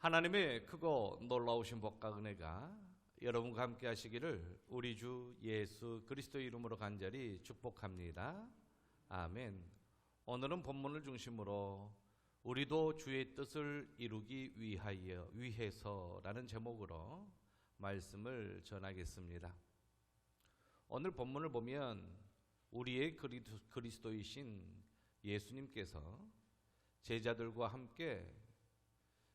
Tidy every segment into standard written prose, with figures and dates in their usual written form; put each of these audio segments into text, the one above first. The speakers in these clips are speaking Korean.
하나님의 크고 놀라우신 복과 은혜가 여러분과 함께 하시기를 우리 주 예수 그리스도의 이름으로 간절히 축복합니다. 아멘. 오늘은 본문을 중심으로 우리도 주의 뜻을 이루기 위해서라는 제목으로 말씀을 전하겠습니다. 오늘 본문을 보면 우리의 그리스도이신 예수님께서 제자들과 함께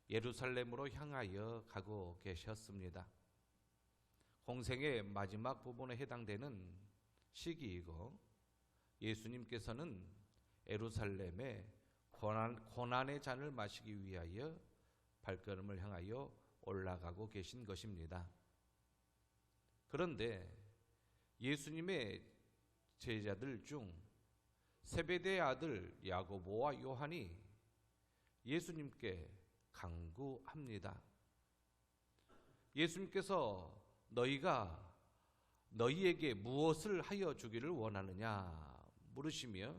예루살렘으로 향하여 가고 계셨습니다. 공생의 마지막 부분에 해당되는 시기이고 예수님께서는 예루살렘에 고난의 잔을 마시기 위하여 발걸음을 향하여 올라가고 계신 것입니다. 그런데 예수님의 제자들 중 세베대의 아들 야고보와 요한이 예수님께 강구합니다. 예수님께서 너희에게 무엇을 하여 주기를 원하느냐 물으시며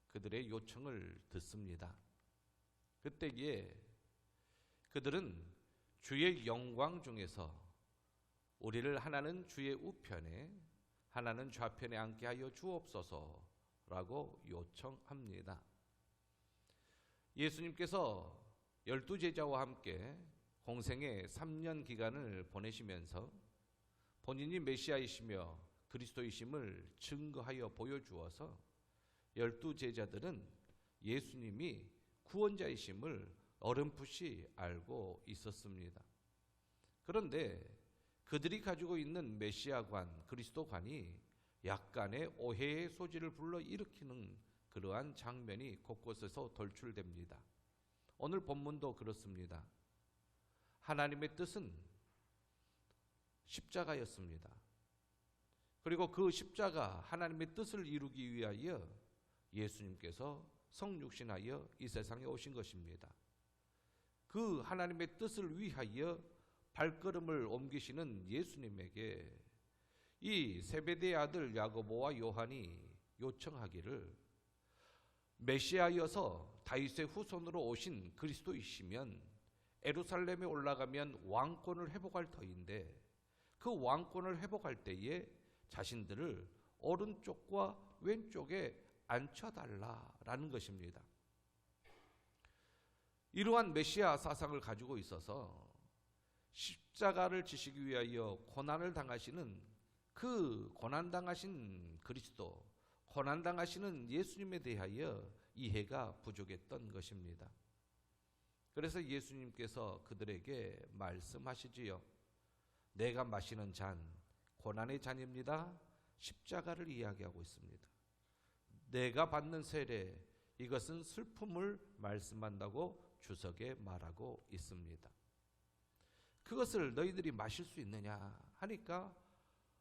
그들의 요청을 듣습니다. 그때에 그들은 주의 영광 중에서 우리를 하나는 주의 우편에 하나는 좌편에 앉게 하여 주옵소서라고 요청합니다. 예수님께서 12제자와 함께 공생의 3년 기간을 보내시면서 본인이 메시아이시며 그리스도이심을 증거하여 보여주어서 12제자들은 예수님이 구원자이심을 어렴풋이 알고 있었습니다. 그런데 그들이 가지고 있는 메시아관, 그리스도관이 약간의 오해의 소지를 불러일으키는 그러한 장면이 곳곳에서 돌출됩니다. 오늘 본문도 그렇습니다. 하나님의 뜻은 십자가였습니다. 그리고 그 십자가 하나님의 뜻을 이루기 위하여 예수님께서 성육신하여 이 세상에 오신 것입니다. 그 하나님의 뜻을 위하여 발걸음을 옮기시는 예수님에게 이 세베대의 아들 야고보와 요한이 요청하기를 메시아여서 다윗의 후손으로 오신 그리스도이시면 예루살렘에 올라가면 왕권을 회복할 터인데 그 왕권을 회복할 때에 자신들을 오른쪽과 왼쪽에 앉혀달라라는 것입니다. 이러한 메시아 사상을 가지고 있어서 십자가를 지시기 위하여 고난을 당하시는 그 고난당하신 그리스도, 고난당하시는 예수님에 대하여 이해가 부족했던 것입니다. 그래서 예수님께서 그들에게 말씀하시지요. 내가 마시는 잔, 고난의 잔입니다. 십자가를 이야기하고 있습니다. 내가 받는 세례, 이것은 슬픔을 말씀한다고 주석에 말하고 있습니다. 그것을 너희들이 마실 수 있느냐 하니까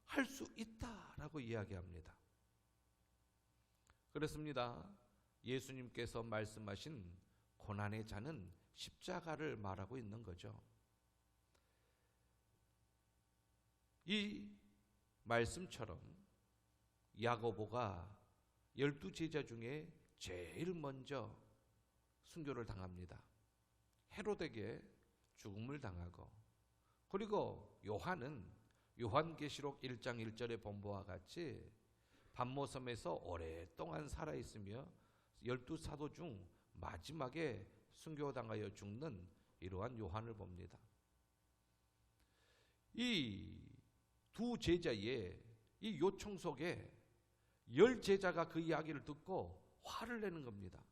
할 수 있다라고 이야기합니다. 그렇습니다. 예수님께서 말씀하신 고난의 잔은 십자가를 말하고 있는 거죠. 이 말씀처럼 야고보가 12제자 중에 제일 먼저 순교를 당합니다. 헤롯에게 죽음을 당하고, 그리고 요한은 요한계시록 1장 1절의 본보와 같이 반모섬에서 오랫동안 살아있으며 12사도 중 마지막에 순교당하여 죽는 이러한 요한을 봅니다. 이 두 제자의 이 요청 속에 10제자가 그 이야기를 듣고 화를 내는 겁니다.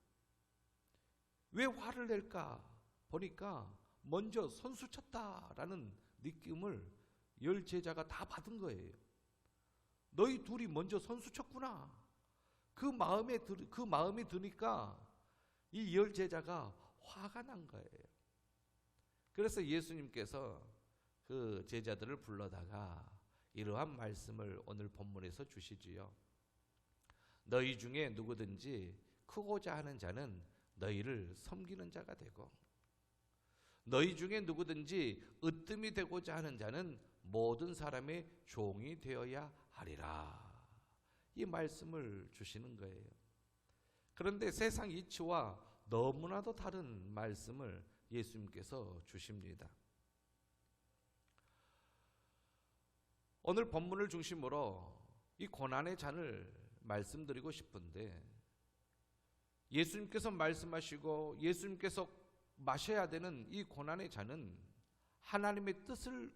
왜 화를 낼까 보니까 먼저 선수 쳤다라는 느낌을 10제자가 다 받은 거예요. 너희 둘이 먼저 선수 쳤구나. 그 마음이 드니까 이 10제자가 화가 난 거예요. 그래서 예수님께서 그 제자들을 불러다가 이러한 말씀을 오늘 본문에서 주시지요. 너희 중에 누구든지 크고자 하는 자는 너희를 섬기는 자가 되고, 너희 중에 누구든지 으뜸이 되고자 하는 자는 모든 사람의 종이 되어야 하리라. 이 말씀을 주시는 거예요. 그런데 세상 이치와 너무나도 다른 말씀을 예수님께서 주십니다. 오늘 본문을 중심으로 이 고난의 잔을 말씀드리고 싶은데, 예수님께서 말씀하시고 예수님께서 마셔야 되는 이 고난의 잔은 하나님의 뜻을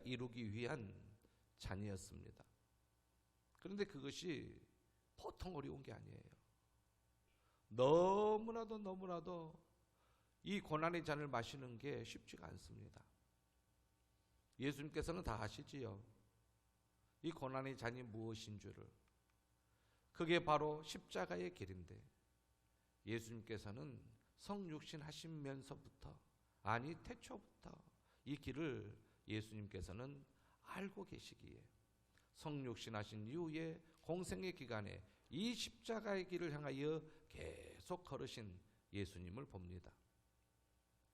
이루기 위한 잔이었습니다. 그런데 그것이 보통 어려운 게 아니에요. 너무나도 이 고난의 잔을 마시는 게 쉽지가 않습니다. 예수님께서는 다 아시지요. 이 고난의 잔이 무엇인 줄을. 그게 바로 십자가의 길인데, 예수님께서는 성육신 하시면서부터, 아니 태초부터 이 길을 예수님께서는 알고 계시기에 성육신 하신 이후에 공생의 기간에 이 십자가의 길을 향하여 계속 걸으신 예수님을 봅니다.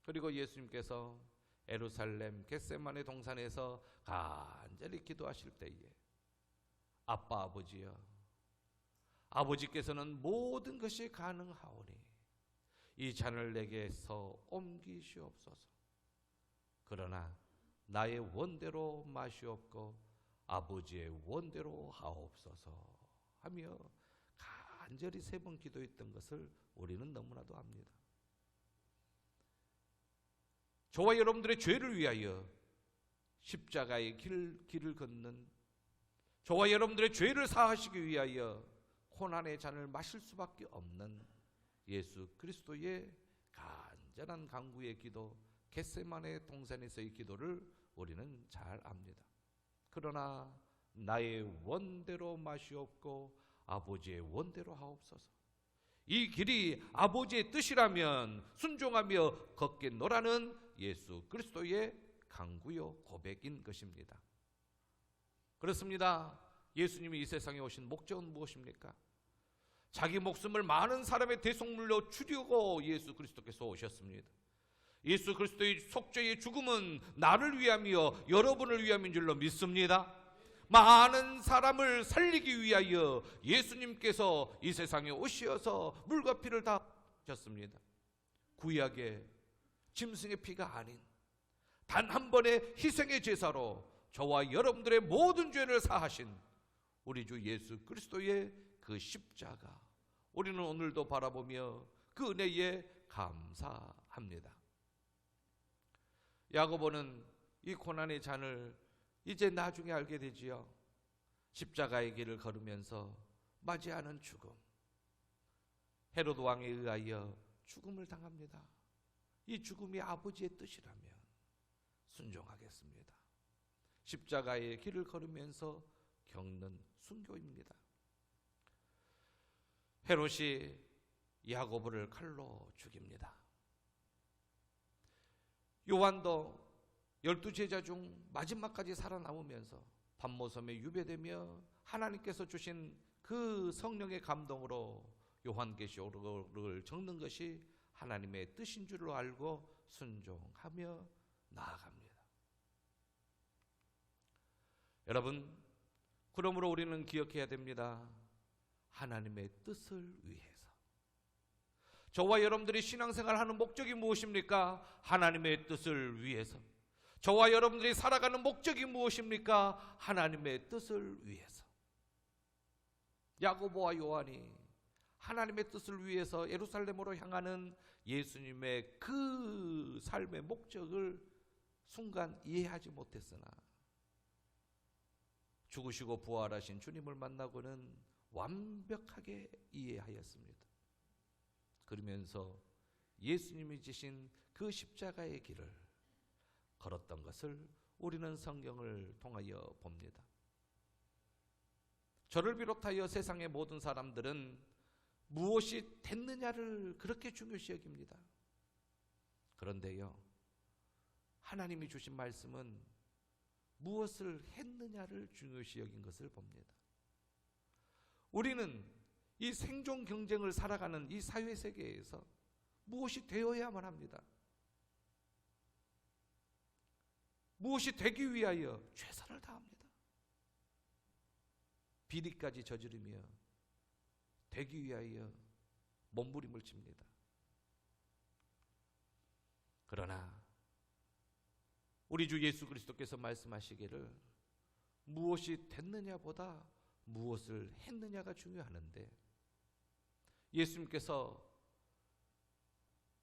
그리고 예수님께서 예루살렘 겟세마네 동산에서 간절히 기도하실 때에 아빠 아버지여, 아버지께서는 모든 것이 가능하오니 이 잔을 내게서 옮기시옵소서. 그러나 나의 원대로 마시옵고 아버지의 원대로 하옵소서 하며 간절히 3번 기도했던 것을 우리는 너무나도 압니다. 저와 여러분들의 죄를 위하여 십자가의 길을 걷는, 저와 여러분들의 죄를 사하시기 위하여 고난의 잔을 마실 수밖에 없는 예수 그리스도의 간절한 간구의 기도, 겟세마네 동산에서의 기도를 우리는 잘 압니다. 그러나 나의 원대로 마시옵고 아버지의 원대로 하옵소서. 이 길이 아버지의 뜻이라면 순종하며 걷겠노라는 예수 그리스도의 간구요 고백인 것입니다. 그렇습니다. 예수님이 이 세상에 오신 목적은 무엇입니까? 자기 목숨을 많은 사람의 대속물로 주려고 예수 그리스도께서 오셨습니다. 예수 그리스도의 속죄의 죽음은 나를 위함이요 여러분을 위함인 줄로 믿습니다. 많은 사람을 살리기 위하여 예수님께서 이 세상에 오셔서 물과 피를 다 주셨습니다. 구약의 짐승의 피가 아닌 단 한 번의 희생의 제사로 저와 여러분들의 모든 죄를 사하신 우리 주 예수 그리스도의 그 십자가, 우리는 오늘도 바라보며 그 은혜에 감사합니다. 야고보는 이 고난의 잔을 이제 나중에 알게 되지요. 십자가의 길을 걸으면서 맞이하는 죽음, 헤롯 왕에 의하여 죽음을 당합니다. 이 죽음이 아버지의 뜻이라면 순종하겠습니다. 십자가의 길을 걸으면서 겪는 순교입니다. 헤롯이 야고보를 칼로 죽입니다. 요한도 12제자 중 마지막까지 살아남으면서 밤모섬에 유배되며 하나님께서 주신 그 성령의 감동으로 요한계시록을 적는 것이 하나님의 뜻인 줄로 알고 순종하며 나아갑니다. 여러분, 그러므로 우리는 기억해야 됩니다. 하나님의 뜻을 위해서. 저와 여러분들이 신앙생활하는 목적이 무엇입니까? 하나님의 뜻을 위해서. 저와 여러분들이 살아가는 목적이 무엇입니까? 하나님의 뜻을 위해서. 야고보와 요한이 하나님의 뜻을 위해서 예루살렘으로 향하는 예수님의 그 삶의 목적을 순간 이해하지 못했으나 죽으시고 부활하신 주님을 만나고는 완벽하게 이해하였습니다. 그러면서 예수님이 지신 그 십자가의 길을 걸었던 것을 우리는 성경을 통하여 봅니다. 저를 비롯하여 세상의 모든 사람들은 무엇이 됐느냐를 그렇게 중요시 여깁니다. 그런데요, 하나님이 주신 말씀은 무엇을 했느냐를 중요시 여긴 것을 봅니다. 우리는 이 생존 경쟁을 살아가는 이 사회세계에서 무엇이 되어야만 합니다. 무엇이 되기 위하여 최선을 다합니다. 비리까지 저지르며 되기 위하여 몸부림을 칩니다. 그러나 우리 주 예수 그리스도께서 말씀하시기를 무엇이 됐느냐보다 무엇을 했느냐가 중요하는데, 예수님께서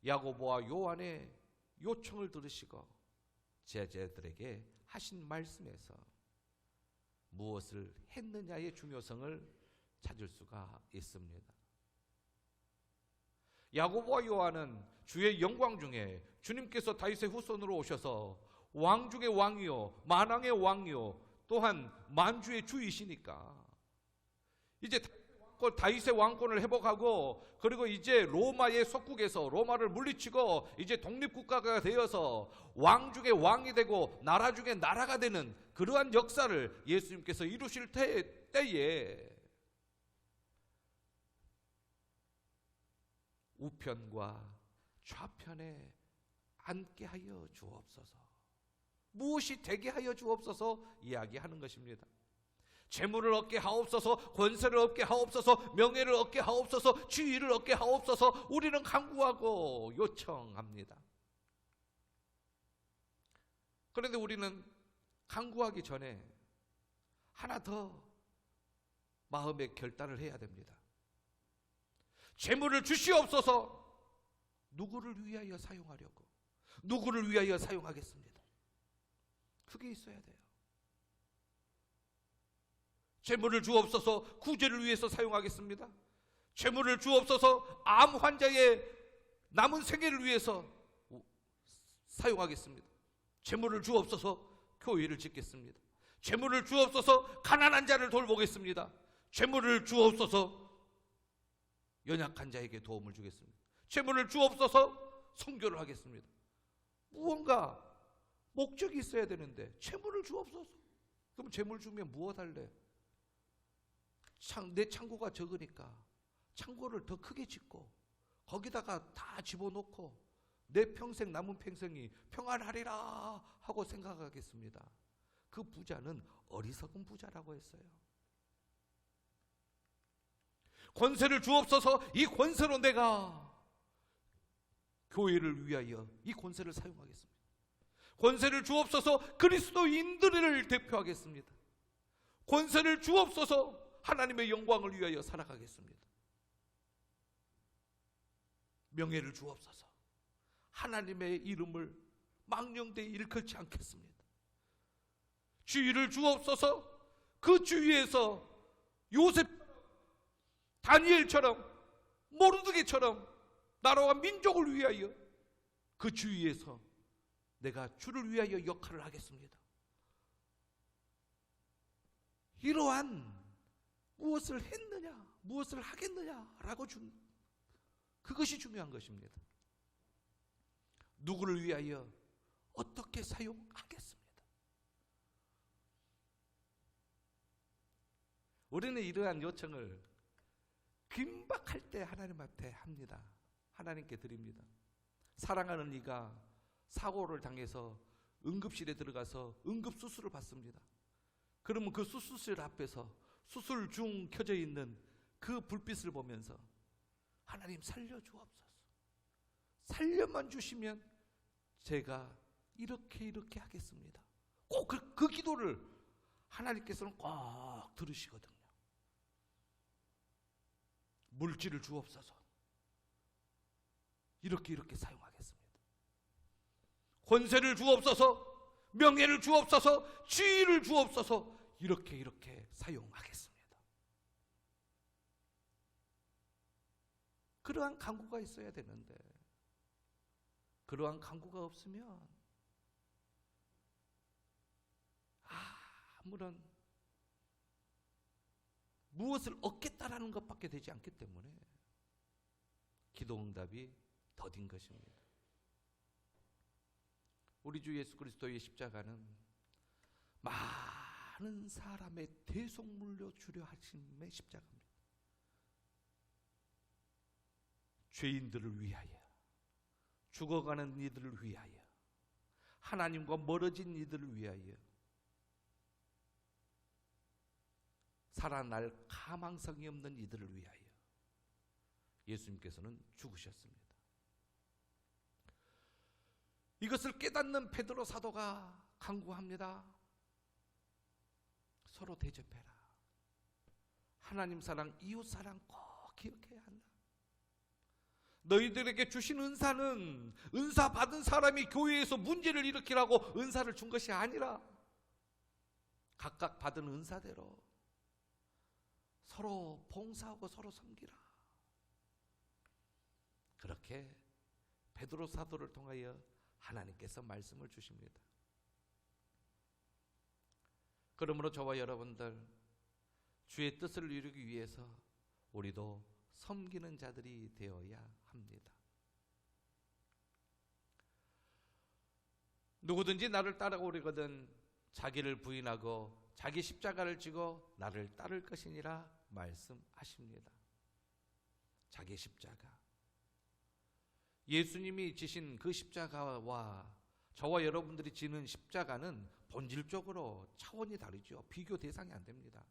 야고보와 요한의 요청을 들으시고 제자들에게 하신 말씀에서 무엇을 했느냐의 중요성을 찾을 수가 있습니다. 야고보와 요한은 주의 영광 중에 주님께서 다윗의 후손으로 오셔서 왕 중의 왕이요 만왕의 왕이요 또한 만주의 주이시니까 이제 다윗의 왕권을 회복하고, 그리고 이제 로마의 속국에서 로마를 물리치고 이제 독립국가가 되어서 왕 중에 왕이 되고 나라 중에 나라가 되는 그러한 역사를 예수님께서 이루실 때에 우편과 좌편에 앉게 하여 주옵소서, 무엇이 되게 하여 주옵소서 이야기하는 것입니다. 재물을 얻게 하옵소서, 권세를 얻게 하옵소서, 명예를 얻게 하옵소서, 지위를 얻게 하옵소서, 우리는 간구하고 요청합니다. 그런데 우리는 간구하기 전에 하나 더 마음의 결단을 해야 됩니다. 재물을 주시옵소서, 누구를 위하여 사용하려고, 누구를 위하여 사용하겠습니다. 그게 있어야 돼요. 재물을 주옵소서, 구제를 위해서 사용하겠습니다. 재물을 주옵소서, 암 환자의 남은 생애를 위해서 사용하겠습니다. 재물을 주옵소서, 교회를 짓겠습니다. 재물을 주옵소서, 가난한 자를 돌보겠습니다. 재물을 주옵소서, 연약한 자에게 도움을 주겠습니다. 재물을 주옵소서, 선교를 하겠습니다. 무언가 목적이 있어야 되는데 재물을 주옵소서. 그럼 재물 주면 무엇 할래? 내 창고가 적으니까 창고를 더 크게 짓고 거기다가 다 집어넣고 내 평생 남은 평생이 평안하리라 하고 생각하겠습니다. 그 부자는 어리석은 부자라고 했어요. 권세를 주옵소서, 이 권세로 내가 교회를 위하여 이 권세를 사용하겠습니다. 권세를 주옵소서, 그리스도인들을 대표하겠습니다. 권세를 주옵소서, 하나님의 영광을 위하여 살아가겠습니다. 명예를 주옵소서, 하나님의 이름을 망령되이 일컬지 않겠습니다. 지위를 주옵소서, 그 지위에서 요셉, 다니엘처럼, 모르드게처럼 나라와 민족을 위하여 그 지위에서 내가 주를 위하여 역할을 하겠습니다. 이러한 무엇을 했느냐, 무엇을 하겠느냐라고 그것이 중요한 것입니다. 누구를 위하여 어떻게 사용하겠습니다. 우리는 이러한 요청을 긴박할 때 하나님 앞에 합니다. 하나님께 드립니다. 사랑하는 이가 사고를 당해서 응급실에 들어가서 응급수술을 받습니다. 그러면 그 수술실 앞에서 수술 중 켜져 있는 그 불빛을 보면서 하나님 살려주옵소서, 살려만 주시면 제가 이렇게 하겠습니다. 꼭 그 기도를 하나님께서는 꼭 들으시거든요. 물질을 주옵소서, 이렇게 사용하겠습니다. 권세를 주옵소서, 명예를 주옵소서, 지위를 주옵소서, 이렇게 사용하겠습니다. 그러한 간구가 있어야 되는데 그러한 간구가 없으면 아무런 무엇을 얻겠다라는 것밖에 되지 않기 때문에 기도응답이 더딘 것입니다. 우리 주 예수 그리스도의 십자가는 많은 사람의 대속물로 주려 하심의 십자가입니다. 죄인들을 위하여, 죽어가는 이들을 위하여, 하나님과 멀어진 이들을 위하여, 살아날 가망성이 없는 이들을 위하여 예수님께서는 죽으셨습니다. 이것을 깨닫는 베드로 사도가 간구합니다. 서로 대접해라. 하나님 사랑, 이웃 사랑 꼭 기억해야 한다. 너희들에게 주신 은사는 은사 받은 사람이 교회에서 문제를 일으키라고 은사를 준 것이 아니라 각각 받은 은사대로 서로 봉사하고 서로 섬기라. 그렇게 베드로 사도를 통하여 하나님께서 말씀을 주십니다. 그러므로 저와 여러분들 주의 뜻을 이루기 위해서 우리도 섬기는 자들이 되어야 합니다. 누구든지 나를 따라오려거든 자기를 부인하고 자기 십자가를 지고 나를 따를 것이니라 말씀하십니다. 자기 십자가, 예수님이 지신 그 십자가와 저와 여러분들이 지는 십자가는 본질적으로 차원이 다르죠. 비교 대상이 안 됩니다.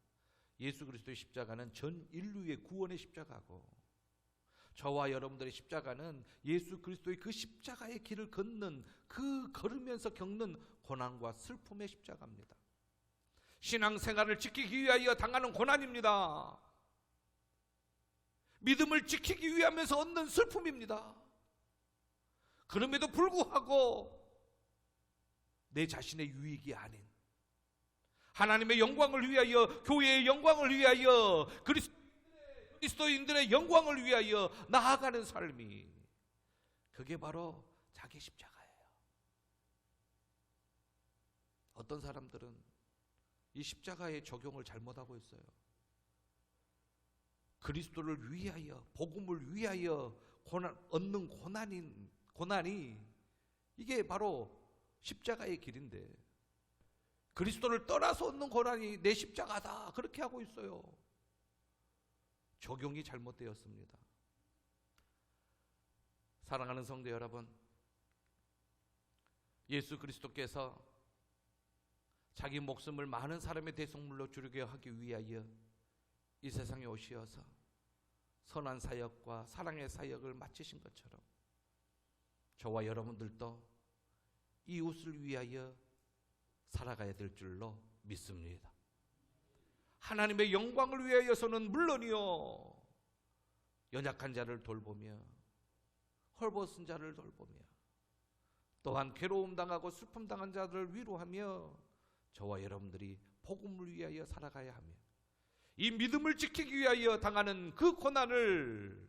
예수 그리스도의 십자가는 전 인류의 구원의 십자가고, 저와 여러분들의 십자가는 예수 그리스도의 그 십자가의 길을 걷는, 그 걸으면서 겪는 고난과 슬픔의 십자가입니다. 신앙생활을 지키기 위하여 당하는 고난입니다. 믿음을 지키기 위하면서 얻는 슬픔입니다. 그럼에도 불구하고 내 자신의 유익이 아닌 하나님의 영광을 위하여, 교회의 영광을 위하여, 그리스도인들의 영광을 위하여 나아가는 삶이, 그게 바로 자기 십자가예요. 어떤 사람들은 이 십자가의 적용을 잘못하고 있어요. 그리스도를 위하여, 복음을 위하여 얻는 고난이 이게 바로 십자가의 길인데, 그리스도를 떠나서 얻는 고난이 내 십자가다, 그렇게 하고 있어요. 적용이 잘못되었습니다. 사랑하는 성도 여러분, 예수 그리스도께서 자기 목숨을 많은 사람의 대속물로 주르게 하기 위하여 이 세상에 오시어서 선한 사역과 사랑의 사역을 마치신 것처럼 저와 여러분들도 이웃을 위하여 살아가야 될 줄로 믿습니다. 하나님의 영광을 위하여서는 물론이요, 연약한 자를 돌보며 헐벗은 자를 돌보며 또한 괴로움 당하고 슬픔 당한 자들을 위로하며 저와 여러분들이 복음을 위하여 살아가야 하며, 이 믿음을 지키기 위하여 당하는 그 고난을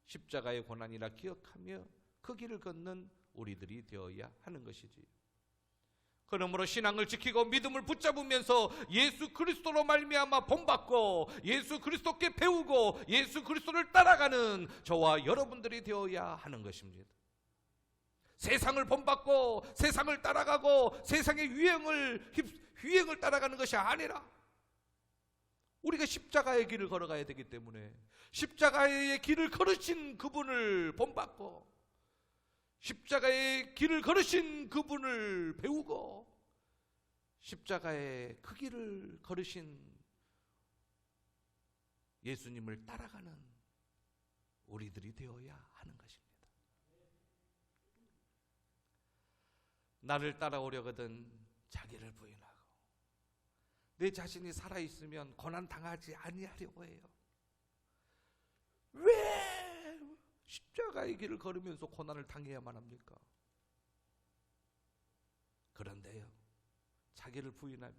십자가의 고난이라 기억하며 그 길을 걷는 우리들이 되어야 하는 것이지. 그러므로 신앙을 지키고 믿음을 붙잡으면서 예수 그리스도로 말미암아 본받고 예수 그리스도께 배우고 예수 그리스도를 따라가는 저와 여러분들이 되어야 하는 것입니다. 세상을 본받고 세상을 따라가고 세상의 유행을 따라가는 것이 아니라 우리가 십자가의 길을 걸어가야 되기 때문에 십자가의 길을 걸으신 그분을 본받고 십자가의 길을 걸으신 그분을 배우고 십자가의 그 길을 걸으신 예수님을 따라가는 우리들이 되어야 하는 것입니다. 나를 따라오려거든 자기를 부인하고 내 자신이 살아있으면 고난 당하지 아니하려고 해요. 왜 십자가의 길을 걸으면서 고난을 당해야만 합니까? 그런데요, 자기를 부인하면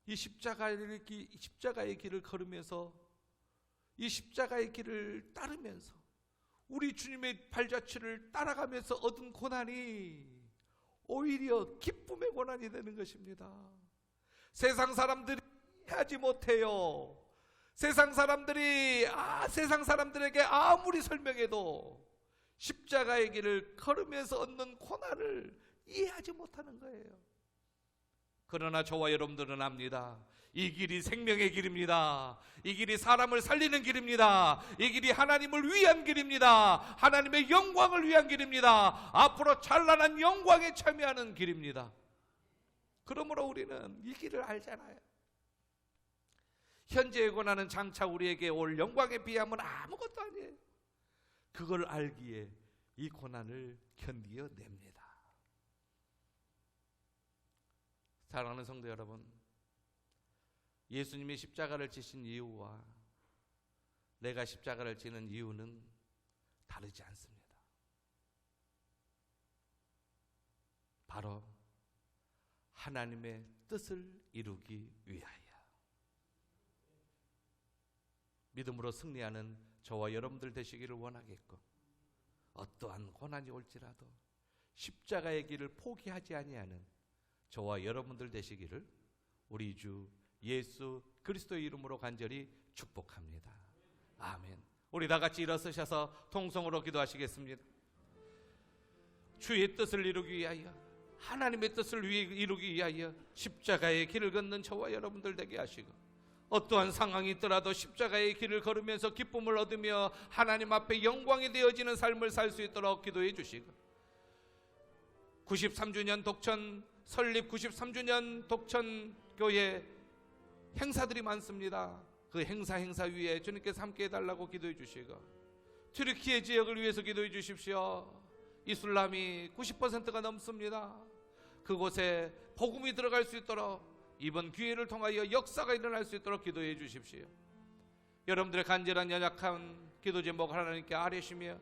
이 십자가의 길을 걸으면서 이 십자가의 길을 따르면서 우리 주님의 발자취를 따라가면서 얻은 고난이 오히려 기쁨의 고난이 되는 것입니다. 세상 사람들이 이해하지 못해요. 세상 사람들에게 아무리 설명해도 십자가의 길을 걸으면서 얻는 고난을 이해하지 못하는 거예요. 그러나 저와 여러분들은 압니다. 이 길이 생명의 길입니다. 이 길이 사람을 살리는 길입니다. 이 길이 하나님을 위한 길입니다. 하나님의 영광을 위한 길입니다. 앞으로 찬란한 영광에 참여하는 길입니다. 그러므로 우리는 이 길을 알잖아요. 현재의 고난은 장차 우리에게 올 영광에 비하면 아무것도 아니에요. 그걸 알기에 이 고난을 견디어냅니다. 사랑하는 성도 여러분, 예수님이 십자가를 지신 이유와 내가 십자가를 지는 이유는 다르지 않습니다. 바로 하나님의 뜻을 이루기 위하여. 믿음으로 승리하는 저와 여러분들 되시기를 원하겠고, 어떠한 고난이 올지라도 십자가의 길을 포기하지 아니하는 저와 여러분들 되시기를 우리 주 예수 그리스도의 이름으로 간절히 축복합니다. 아멘. 우리 다 같이 일어서셔서 통성으로 기도하시겠습니다. 주의 뜻을 이루기 위하여, 하나님의 뜻을 이루기 위하여 십자가의 길을 걷는 저와 여러분들 되게 하시고, 어떠한 상황이 있더라도 십자가의 길을 걸으면서 기쁨을 얻으며 하나님 앞에 영광이 되어지는 삶을 살 수 있도록 기도해 주시고, 93주년 독천 설립 93주년 독천교회 행사들이 많습니다. 그 행사 위에 주님께서 함께 해달라고 기도해 주시고, 튀르키예 지역을 위해서 기도해 주십시오. 이슬람이 90%가 넘습니다. 그곳에 복음이 들어갈 수 있도록 이번 기회를 통하여 역사가 일어날 수 있도록 기도해 주십시오. 여러분들의 간절한 연약한 기도 제목 하나님께 아뢰시며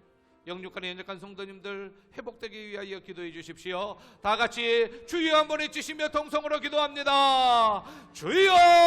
영육간의 연약한 성도님들 회복되기 위하여 기도해 주십시오. 다 같이 주여 한번 외치시며 통성으로 기도합니다.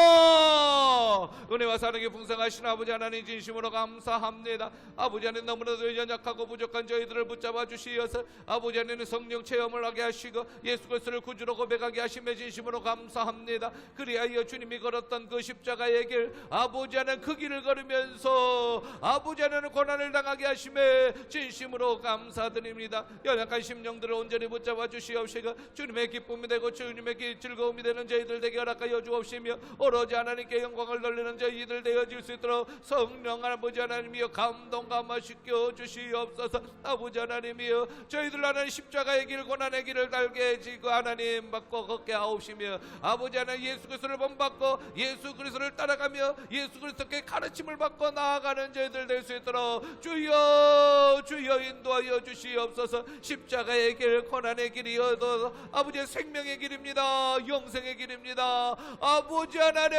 주여! 은혜와 사랑이 풍성하신 아버지 하나님 진심으로 감사합니다. 아버지 하나님 너무나도 연약하고 부족한 저희들을 붙잡아 주시어서 아버지 하나님 성령 체험을 하게 하시고 예수 그리스도를 구주로 고백하게 하시며 진심으로 감사합니다. 그리하여 주님이 걸었던 그 십자가의 길, 아버지 하나님 그 길을 걸으면서 아버지 하나님 고난을 당하게 하시며 진심으로 감사드립니다. 연약한 심령들을 온전히 붙잡아 주시옵시고 주님의 기쁨이 되고 주님의 즐거움이 되는 저희들 되게 허락하여 주옵시며 오로지 하나님께 영광을 돌리는 저희들 되어질 수 있도록 성령 아버지 하나님이여 감동 감화시켜 주시옵소서. 아버지 하나님이여 저희들 하나님 십자가의 길 고난의 길을 달게 해지고 하나님 받고 걷게 하옵시며 아버지 하나님 예수 그리스도를 본받고 예수 그리스도를 따라가며 예수 그리스도께 가르침을 받고 나아가는 저희들 될 수 있도록 주여 인도하여 주시옵소서. 십자가의 길 고난의 길이어도 아버지의 생명의 길입니다. 영생의 길입니다. 아버지 하나님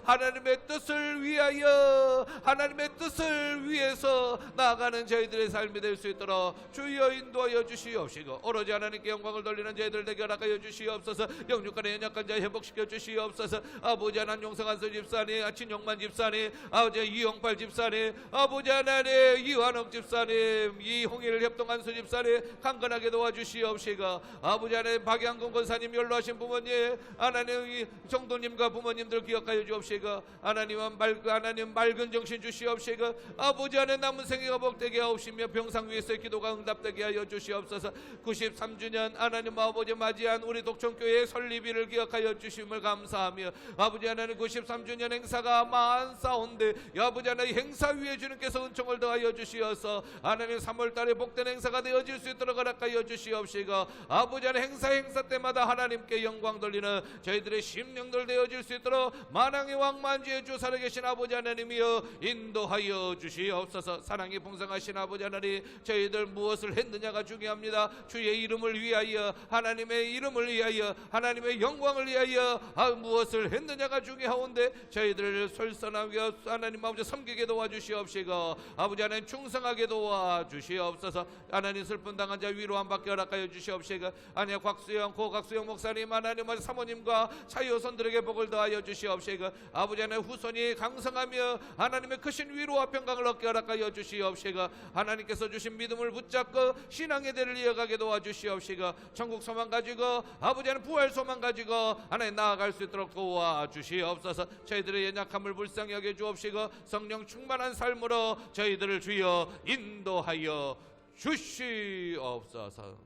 하나님의 뜻을 위하여 하나님의 뜻을 위해서 나아가는 저희들의 삶이 될 수 있도록 주여 인도하여 주시옵시고 오로지 하나님께 영광을 돌리는 저희들 되게 허락하여 주시옵소서. 영육간의 연약한 자 회복시켜 주시옵소서. 아버지 하나님 용성한서 집사님, 진영만 집사님, 아버지 이용팔 집사님, 아버지 하나님 이완옥 집사님, 이홍일 협동한수 집사님 강건하게 도와주시옵시고 아버지 하나님 박양근 권사님 연로하신 부모님 하나님 정도님과 부모님들 기억하여 주옵시고 하나님 맑은 정신 주시옵시고 아버지 하나님 남은 생애가 복되게 하옵시며 병상 위에서의 기도가 응답되게 하여 주시옵소서. 93주년 하나님 아버지 맞이한 우리 독천교회 설립일을 기억하여 주심을 감사하며 아버지 하나님 93주년 행사가 많사온데 아버지 하나님 행사 위에 주님께서 은총을 더하여 주시어서 하나님 3월달에 복된 행사가 되어질 수 있도록 허락하여 주시옵시고 아버지 하나님 행사 때마다 하나님께 영광 돌리는 저희들의 심령들 되어질 수 있도록 만왕의 왕 만주의 주 살아계신 아버지 하나님이여 인도하여 주시옵소서. 사랑이 풍성하신 아버지 하나님 저희들 무엇을 했느냐가 중요합니다. 주의 이름을 위하여 하나님의 이름을 위하여 하나님의 영광을 위하여 무엇을 했느냐가 중요하온데 저희들을 솔선하며 하나님 아버지 섬기게 도와주시옵시고 아버지 하나님 충성하게 도와주시옵소서. 하나님 슬픈 당한 자 위로함 받게 허락하여 주시옵시고 하나님 곽수영 고곽수영 목사님 하나님 사모님과 차유선들에게 복을 더하여 주시옵시고 아버지 하나님 후손이 강성하며 하나님의 크신 위로와 평강을 얻게 허락하여 주시옵시고 하나님께서 주신 믿음을 붙잡고 신앙의 대를 이어가게 도와주시옵시고 천국 소망 가지고 아버지 하나님 부활 소망 가지고 하나님 나아갈 수 있도록 도와주시옵소서. 저희들의 연약함을 불쌍히 여겨 주옵시고 성령 충만한 삶으로 저희들을 주여 인도하여 주시옵소서.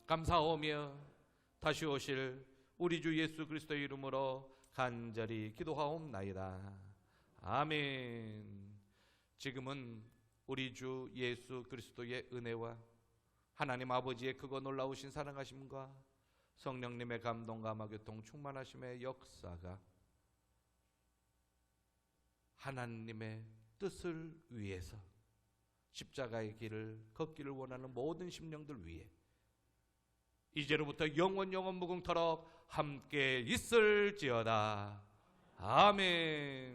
감사하오며 다시 오실 우리 주 예수 그리스도의 이름으로 간절히 기도하옵나이다. 아멘. 지금은 우리 주 예수 그리스도의 은혜와 하나님 아버지의 크고 놀라우신 사랑하심과 성령님의 감동 감화 교통 충만하심의 역사가 하나님의 뜻을 위해서 십자가의 길을 걷기를 원하는 모든 심령들 위해 이제로부터 영원 무궁토록 함께 있을지어다. 아멘.